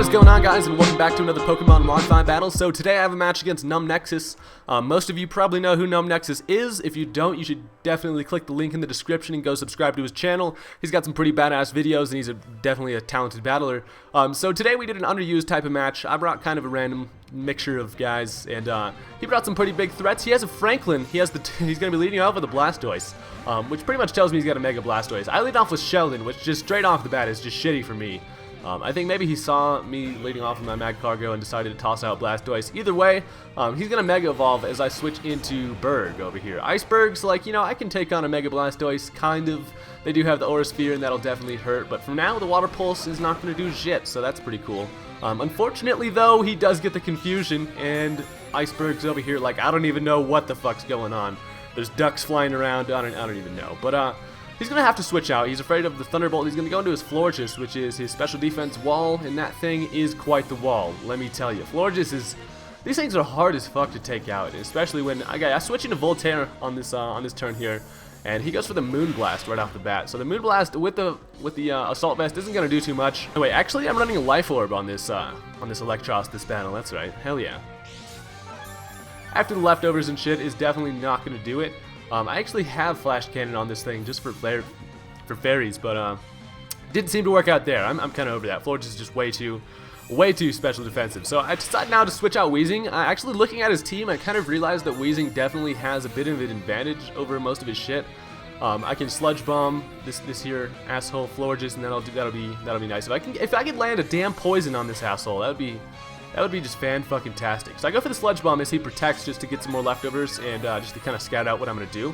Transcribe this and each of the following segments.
What is going on, guys, and welcome back to another Pokemon Wi-Fi battle. So today I have a match against NumbNexus. Most of you probably know who NumbNexus is. If you don't, you should definitely click the link in the description and go subscribe to his channel. He's got some pretty badass videos, and he's definitely a talented battler. So today we did an underused type of match. I brought kind of a random mixture of guys, and he brought some pretty big threats. He has a Franklin. He's going to be leading off with a Blastoise, which pretty much tells me he's got a Mega Blastoise. I lead off with Sheldon, which just straight off the bat is just shitty for me. I think maybe he saw me leading off with my Magcargo and decided to toss out Blastoise. Either way, he's going to Mega Evolve as I switch into Berg over here. Iceberg's like, you know, I can take on a Mega Blastoise, kind of. They do have the Aura Sphere, and that'll definitely hurt. But for now, the Water Pulse is not going to do shit, so that's pretty cool. Unfortunately, though, he does get the Confusion, and Iceberg's over here like, I don't even know what the fuck's going on. There's ducks flying around, I don't even know. But, he's going to have to switch out. He's afraid of the Thunderbolt. He's going to go into his Florges, which is his special defense wall, and that thing is quite the wall, let me tell you. Florges is... These things are hard as fuck to take out, especially when... I switch into Voltaire on this turn here, and he goes for the Moonblast right off the bat. So the Moonblast with the Assault Vest isn't going to do too much. Oh, wait, actually, I'm running a Life Orb on this Electros this battle. That's right. Hell yeah. After the leftovers and shit is definitely not going to do it. I actually have Flash Cannon on this thing just for fairies, but didn't seem to work out there. I'm kind of over that. Florges is just way too special defensive. So I decided now to switch out Weezing. Actually, looking at his team, I kind of realized that Weezing definitely has a bit of an advantage over most of his shit. I can Sludge Bomb this here asshole Florges, and that'll be nice. If I could land a damn poison on this asshole, that would be just fan-fucking-tastic. So I go for the Sludge Bomb as he protects just to get some more leftovers and just to kind of scout out what I'm going to do.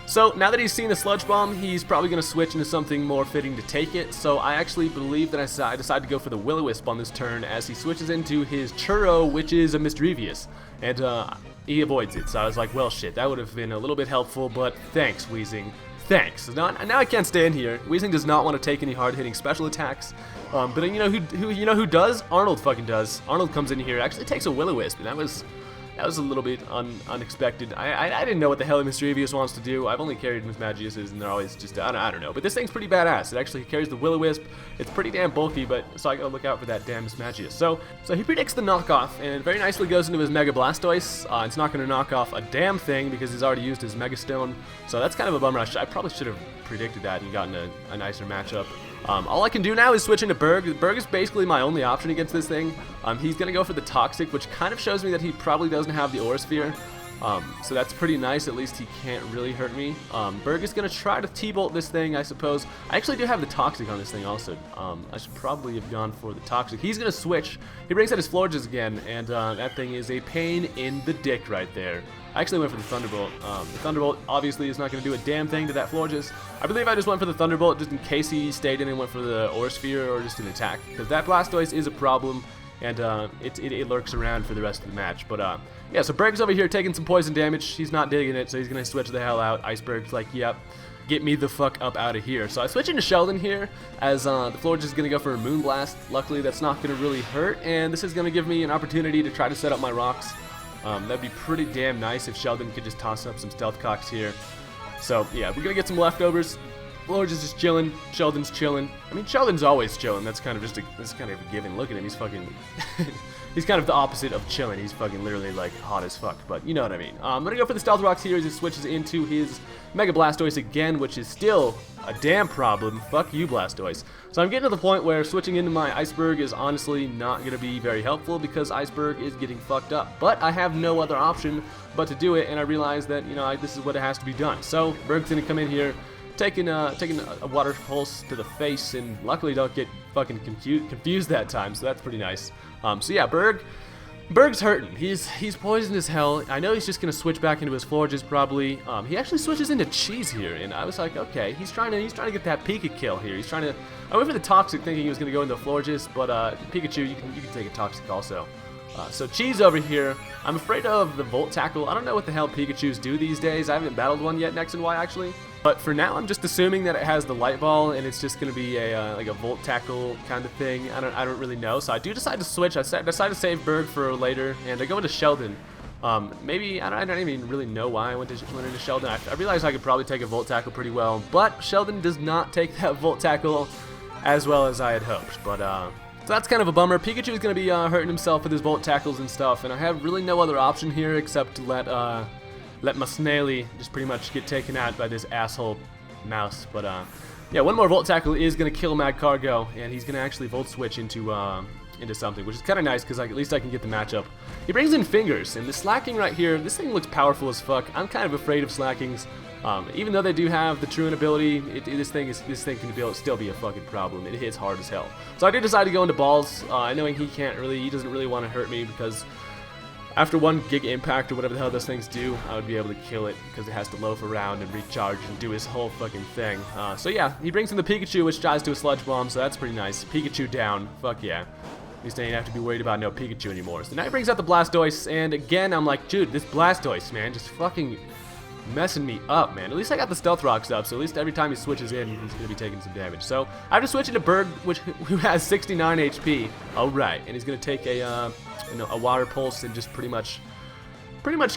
So now that he's seen the Sludge Bomb, he's probably going to switch into something more fitting to take it. So I actually believe that I decide to go for the Will-O-Wisp on this turn as he switches into his Churro, which is a Misdrevious. And he avoids it. So I was like, well, shit, that would have been a little bit helpful, but thanks, Weezing. Thanks. Now I can't stand here. Weezing does not want to take any hard-hitting special attacks. But you know who does? Arnold fucking does. Arnold comes in here, actually takes a Will-O-Wisp, and that was a little bit unexpected. I didn't know what the hell Misdrevious wants to do. I've only carried Mismagiuses, and they're always just, I don't know. But this thing's pretty badass. It actually carries the Will-O-Wisp. It's pretty damn bulky, so I gotta look out for that damn Mismagius. So he predicts the knockoff, and very nicely goes into his Mega Blastoise. It's not gonna knock off a damn thing because he's already used his Mega Stone. So that's kind of a bummer. I probably should have predicted that and gotten a nicer matchup. All I can do now is switch into Berg. Berg is basically my only option against this thing. He's going to go for the Toxic, which kind of shows me that he probably doesn't have the Aura Sphere. So that's pretty nice. At least he can't really hurt me. Berg is going to try to T-Bolt this thing, I suppose. I actually do have the Toxic on this thing also. I should probably have gone for the Toxic. He's going to switch. He brings out his Florges again, and that thing is a pain in the dick right there. I actually went for the Thunderbolt. The Thunderbolt obviously is not going to do a damn thing to that Florges. I believe I just went for the Thunderbolt just in case he stayed in and went for the Aura Sphere or just an attack. Because that Blastoise is a problem, and it lurks around for the rest of the match. But yeah, so Berg's over here taking some poison damage. He's not digging it, so he's going to switch the hell out. Iceberg's like, yep, get me the fuck up out of here. So I switch into Sheldon here as the Florges is going to go for a Moonblast. Luckily, that's not going to really hurt, and this is going to give me an opportunity to try to set up my rocks. That'd be pretty damn nice if Sheldon could just toss up some Stealth Cocks here. So, yeah, we're going to get some leftovers. Florges is just chilling. Sheldon's chilling. I mean, Sheldon's always chilling. That's kind of just that's kind of a given. Look at him. He's fucking... he's kind of the opposite of chilling. He's fucking literally, like, hot as fuck. But you know what I mean. I'm going to go for the Stealth Rocks here as he switches into his Mega Blastoise again, which is still a damn problem. Fuck you, Blastoise. So I'm getting to the point where switching into my Iceberg is honestly not going to be very helpful because Iceberg is getting fucked up. But I have no other option but to do it, and I realize that, you know, this is what it has to be done. So Berg's going to come in here, taking a Water Pulse to the face, and luckily don't get fucking confused that time, so that's pretty nice. So yeah, Berg's hurting. He's poisoned as hell. I know he's just gonna switch back into his Florges probably. He actually switches into Cheese here, and I was like, okay, he's trying to get that Pika kill here. I went for the Toxic thinking he was gonna go into Florges, but Pikachu, you can take a Toxic also. So Cheese over here, I'm afraid of the Volt Tackle. I don't know what the hell Pikachus do these days. I haven't battled one yet in X and Y actually. But for now, I'm just assuming that it has the Light Ball and it's just going to be a like a Volt Tackle kind of thing. I don't really know. So I do decide to switch. I decide to save Berg for later, and I go into Sheldon. Maybe I don't even really know why I went into Sheldon. I realized I could probably take a Volt Tackle pretty well, but Sheldon does not take that Volt Tackle as well as I had hoped. But So that's kind of a bummer. Pikachu is going to be hurting himself with his Volt Tackles and stuff, and I have really no other option here except to let my Snaily just pretty much get taken out by this asshole mouse. But yeah, one more Volt Tackle is going to kill Mad Cargo, and he's going to actually Volt Switch into something, which is kind of nice because at least I can get the matchup. He brings in Fingers, and the Slacking right here, this thing looks powerful as fuck. I'm kind of afraid of Slackings. Even though they do have the Truant ability, this thing can still be a fucking problem. It hits hard as hell. So I did decide to go into Balls, knowing he doesn't really want to hurt me, because after one Giga Impact or whatever the hell those things do, I would be able to kill it because it has to loaf around and recharge and do his whole fucking thing. So yeah, he brings in the Pikachu, which dies to a Sludge Bomb, so that's pretty nice. Pikachu down, fuck yeah. At least I ain't have to be worried about no Pikachu anymore. So now he brings out the Blastoise, and again, I'm like, dude, this Blastoise, man, just fucking messing me up, man. At least I got the Stealth Rocks up, so at least every time he switches in, he's going to be taking some damage. So I have to switch into Berg, who has 69 HP. Alright, and he's going to take a Water Pulse and just pretty much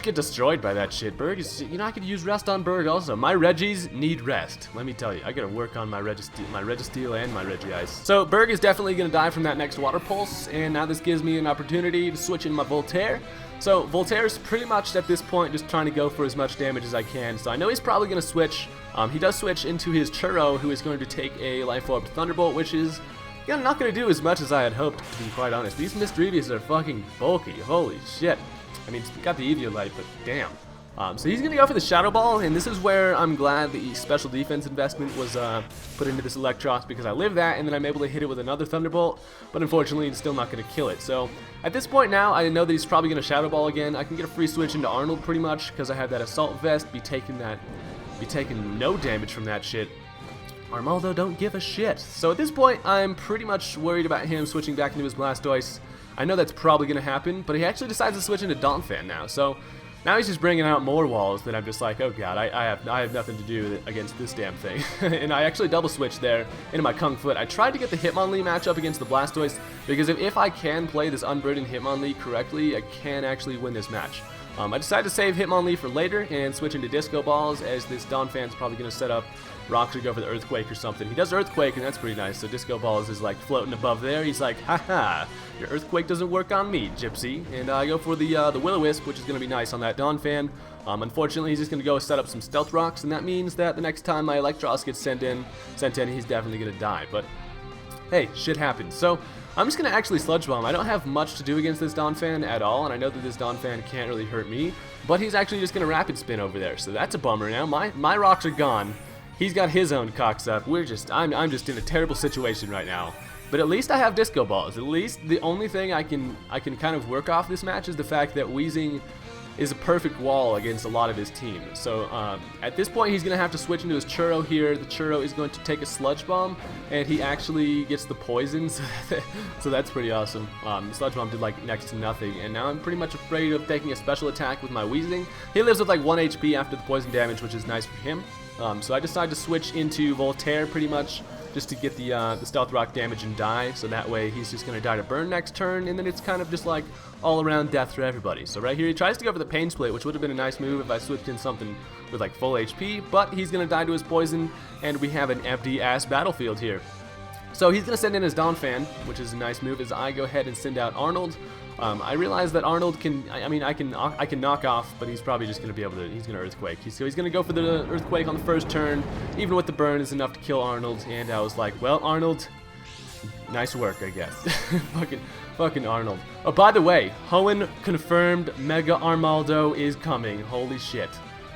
get destroyed by that shit. Berg is, I could use Rest on Berg also. My Reggies need rest. Let me tell you, I gotta work on my Registeel and my Regice. So Berg is definitely gonna die from that next Water Pulse, and now this gives me an opportunity to switch in my Voltaire. So Voltaire's pretty much at this point just trying to go for as much damage as I can. So I know he's probably gonna switch. He does switch into his Churro, who is going to take a Life Orb Thunderbolt, which is not gonna do as much as I had hoped, to be quite honest. These Misdreavious are fucking bulky. Holy shit. I mean, it's got the Eviolite, but damn. So he's going to go for the Shadow Ball, and this is where I'm glad the special defense investment was put into this Electros, because I live that, and then I'm able to hit it with another Thunderbolt, but unfortunately it's still not going to kill it. So at this point now, I know that he's probably going to Shadow Ball again. I can get a free switch into Arnold pretty much, because I have that Assault Vest, be taking no damage from that shit. Armaldo don't give a shit. So at this point, I'm pretty much worried about him switching back into his Blastoise. I know that's probably going to happen, but he actually decides to switch into Donphan now. So now he's just bringing out more walls that I'm just like, oh god, I have nothing to do against this damn thing. And I actually double switched there into my Kung Foot. I tried to get the Hitmonlee matchup against the Blastoise, because if I can play this Unburdened Hitmonlee correctly, I can actually win this match. I decided to save Hitmonlee for later and switch into Disco Balls, as this Donphan's probably going to set up Rock to go for the Earthquake or something. He does Earthquake, and that's pretty nice. So Disco Balls is like floating above there. He's like, haha, your Earthquake doesn't work on me, Gypsy. And I go for the Will-O-Wisp, which is going to be nice on that Donphan. Unfortunately, he's just going to go set up some Stealth Rocks, and that means that the next time my Electros gets sent in, he's definitely going to die. But hey, shit happens. So I'm just going to actually Sludge Bomb. I don't have much to do against this Donphan at all, and I know that this Donphan can't really hurt me, but he's actually just going to Rapid Spin over there. So that's a bummer now. My rocks are gone. He's got his own cocks up. I'm just in a terrible situation right now. But at least I have Disco Balls. At least the only thing I can kind of work off this match is the fact that Weezing is a perfect wall against a lot of his team. So at this point, he's going to have to switch into his Churro here. The Churro is going to take a Sludge Bomb, and he actually gets the poison, so that's pretty awesome. The Sludge Bomb did like next to nothing, and now I'm pretty much afraid of taking a special attack with my Weezing. He lives with like 1 HP after the poison damage, which is nice for him. So I decided to switch into Voltaire pretty much, just to get the Stealth Rock damage and die, so that way he's just going to die to burn next turn, and then it's kind of just like all-around death for everybody. So right here he tries to go for the Pain Split, which would have been a nice move if I switched in something with like full HP, but he's going to die to his poison, and we have an empty-ass battlefield here. So he's going to send in his Donphan, which is a nice move, as I go ahead and send out Arnold. I realize that Arnold can, I can knock off, but he's probably just going to be able to, he's going to Earthquake. So he's going to go for the Earthquake on the first turn. Even with the burn is enough to kill Arnold, and I was like, well, Arnold, nice work, I guess. fucking Arnold. Oh, by the way, Hoenn confirmed Mega Armaldo is coming. Holy shit.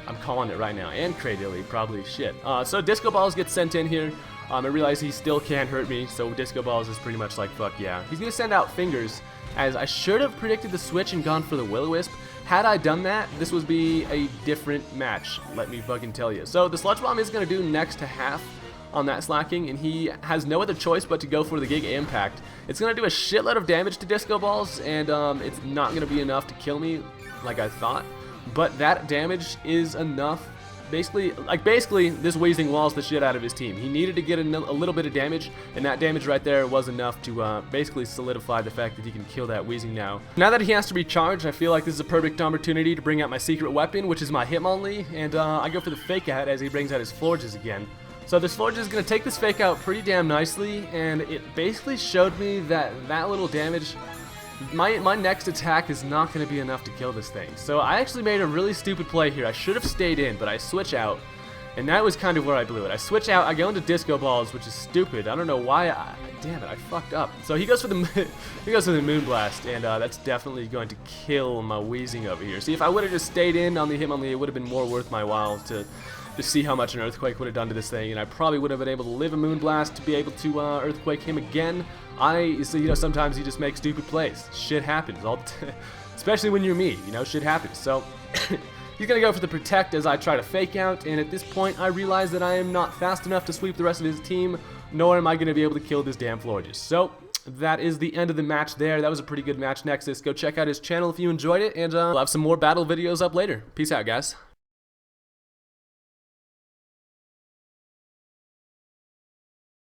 I'm calling it right now. And Cradilly, probably shit. So Disco Balls gets sent in here. I realize he still can't hurt me, so Disco Balls is pretty much like, fuck yeah. He's going to send out Fingers, as I should have predicted the switch and gone for the Will-O-Wisp. Had I done that, this would be a different match, let me fucking tell you. So the Sludge Bomb is going to do next to half on that Slacking, and he has no other choice but to go for the Giga Impact. It's going to do a shitload of damage to Disco Balls, and it's not going to be enough to kill me like I thought. But that damage is enough. Basically, this Weezing walls the shit out of his team. He needed to get a little bit of damage, and that damage right there was enough to basically solidify the fact that he can kill that Weezing now. Now that he has to recharge, I feel like this is a perfect opportunity to bring out my secret weapon, which is my Hitmonlee, and I go for the Fake Out as he brings out his Florges again. So So this Florges is going to take this fake out pretty damn nicely, and it basically showed me that that little damage, my next attack is not going to be enough to kill this thing. So I actually made a really stupid play here. I should have stayed in, but I switch out, and that was kind of where I blew it. I switch out, I go into disco balls, which is stupid. I don't know why. Damn it, I fucked up. So he goes for the moonblast, and that's definitely going to kill my wheezing over here. See, if I would have just stayed in on the Hitmonlee, it would have been more worth my while to see how much an earthquake would have done to this thing, and I probably would have been able to live a moonblast to be able to earthquake him again. So, you know, sometimes you just make stupid plays. Shit happens, especially when you're me. You know, shit happens. So he's gonna go for the protect as I try to fake out, and at this point I realize that I am not fast enough to sweep the rest of his team, nor am I gonna be able to kill this damn Florges. So that is the end of the match there. That was a pretty good match, Nexus. Go check out his channel if you enjoyed it, and we'll have some more battle videos up later. Peace out, guys.